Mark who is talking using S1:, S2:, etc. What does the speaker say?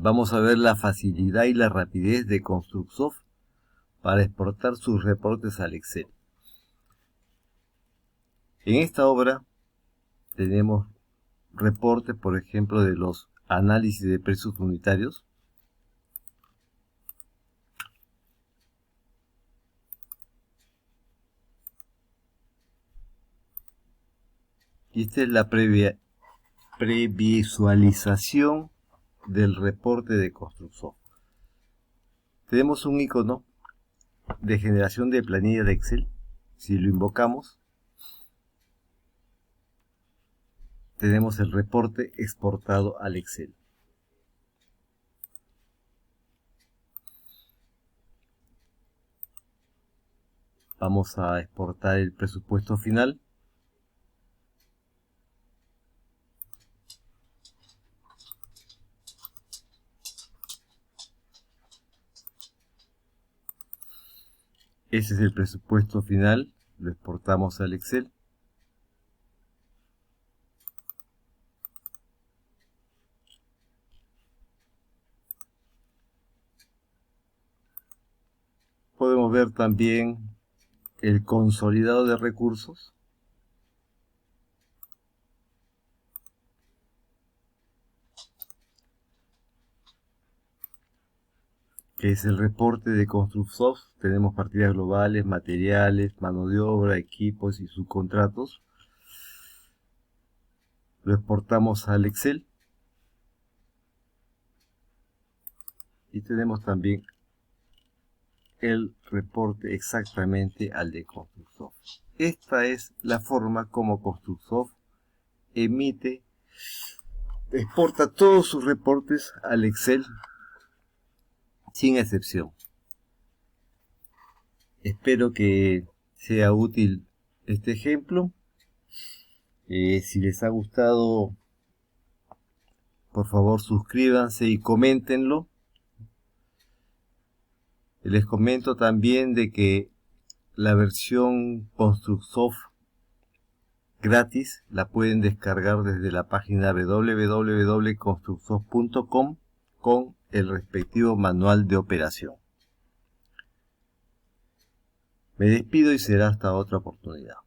S1: vamos a ver la facilidad y la rapidez de Constructsoft para exportar sus reportes al Excel. En esta obra tenemos reportes, por ejemplo, de los análisis de precios unitarios. Y esta es la previsualización del reporte de Constructsoft. Tenemos un icono de generación de planilla de Excel. Si lo invocamos, tenemos el reporte exportado al Excel. Vamos a exportar el presupuesto final. Ese es el presupuesto final, lo exportamos al Excel. Podemos ver también el consolidado de recursos. Que es el reporte de Constructsoft. Tenemos partidas globales, materiales, mano de obra, equipos y subcontratos. Lo exportamos al Excel. Y tenemos también el reporte exactamente al de Constructsoft. Esta es la forma como Constructsoft exporta todos sus reportes al Excel sin excepción. Espero que sea útil este ejemplo. Si les ha gustado, por favor suscríbanse y coméntenlo. Les comento también de que la versión Constructsoft gratis la pueden descargar desde la página www.constructsoft.com con el respectivo manual de operación. Me despido y será hasta otra oportunidad.